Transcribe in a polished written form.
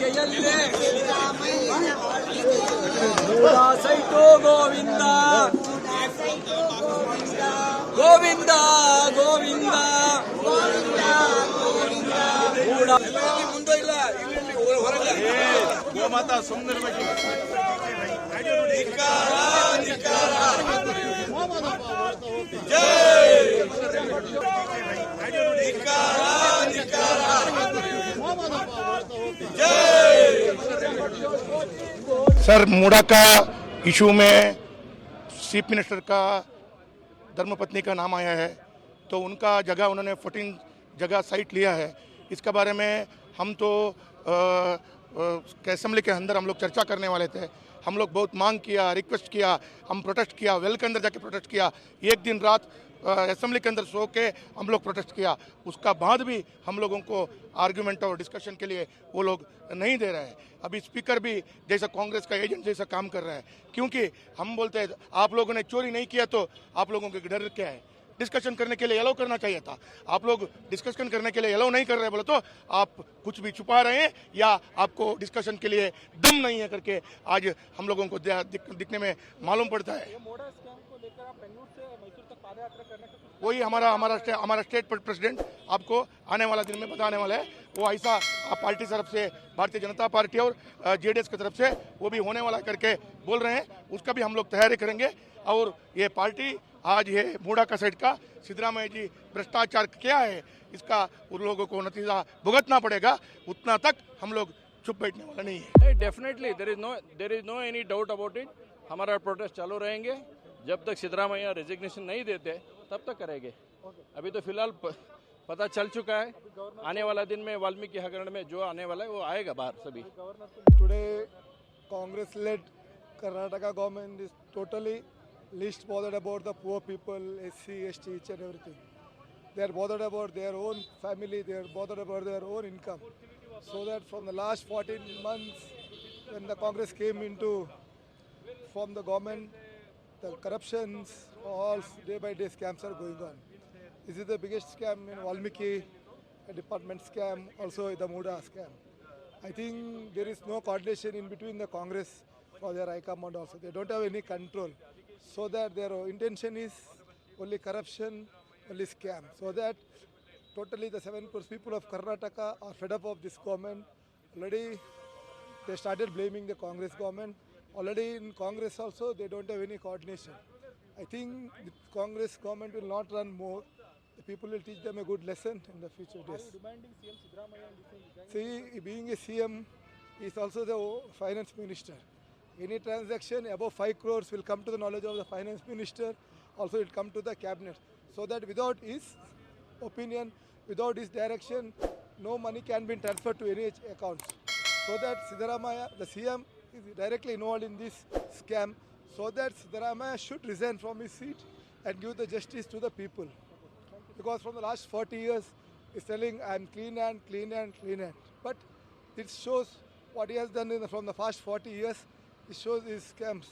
ಆಳ್ವಿಕೆಯಲ್ಲೇ site Govinda Govinda Govinda ಮುಂದೆ ಇಲ್ಲ ಹೊರಗೆ ಗೋಮಾತಾ ಸುಂದರ सर, मूडा का इशू में चीफ मिनिस्टर का धर्मपत्नी का नाम आया है, तो उनका जगह उन्होंने 14 जगह साइट लिया है। इसके बारे में हम तो असेंबली के अंदर हम लोग चर्चा करने वाले थे। हम लोग बहुत मांग किया, रिक्वेस्ट किया, हम प्रोटेस्ट किया, वेल के अंदर जाके प्रोटेस्ट किया। एक दिन रात असेंबली के अंदर सो के हम लोग प्रोटेस्ट किया। उसका बाद भी हम लोगों को आर्ग्यूमेंट और डिस्कशन के लिए वो लोग नहीं दे रहे हैं। अभी स्पीकर भी जैसा कांग्रेस का एजेंट जैसा काम कर रहा है, क्योंकि हम बोलते हैं आप लोगों ने चोरी नहीं किया तो आप लोगों के डर क्या है। डिस्कशन करने के लिए अलाउ करना चाहिए था। आप लोग डिस्कशन करने के लिए अलाउ नहीं कर रहे बोले तो आप कुछ भी छुपा रहे हैं या आपको डिस्कशन के लिए दम नहीं है करके आज हम लोगों को दिखने में मालूम पड़ता है। वही हमारा स्टेट प्रेसिडेंट आपको आने वाला दिन में बताने वाला है। वो ऐसा पार्टी तरफ से, भारतीय जनता पार्टी और जेडीएस की तरफ से वो भी होने वाला करके बोल रहे हैं। उसका भी हम लोग तैयारी करेंगे। और ये पार्टी आज ये मूडा का साइड का सिद्धरामैया जी भ्रष्टाचार क्या है, इसका उन लोगों को नतीजा भुगतना पड़ेगा। उतना तक हम लोग चुप बैठने वाला नहीं है। Definitely there is no any doubt about it. हमारा प्रोटेस्ट चालू रहेंगे जब तक सिद्धरामैया रेजिग्नेशन नहीं देते तब तक करेंगे। अभी तो फिलहाल पता चल चुका है, आने वाला दिन में वाल्मीकि हगरण में जो आने वाला है वो आएगा बाहर सभी। Today, Congress-led Karnataka government is totally least bothered about the poor people, SC, ST, each and everything. They are bothered about their own family, they are bothered about their own income. So that from the last 14 months, when the Congress came into from the government, the corruptions, all day by day scams are going on. This is the biggest scam in Valmiki, a department scam, also the Muda scam. I think there is no coordination in between the Congress for their high command also. They don't have any control. So that their intention is only corruption, only scam. So that totally the 7% people of Karnataka are fed up of this government. Already they started blaming the Congress government. Already in Congress also they don't have any coordination. I think the Congress government will not run more. The people will teach them a good lesson in the future days. See, being a CM is also the finance minister. Any transaction above 5 crores will come to the knowledge of the finance minister. Also it will come to the cabinet. So that without his opinion, without his direction, no money can be transferred to any accounts. So that Siddaramaiah, the CM, is directly involved in this scam. So that Siddaramaiah should resign from his seat and give the justice to the people. Because from the last 40 years, he's telling I'm clean hand, clean hand, clean hand. But it shows what he has done from the past 40 years. It shows his scams.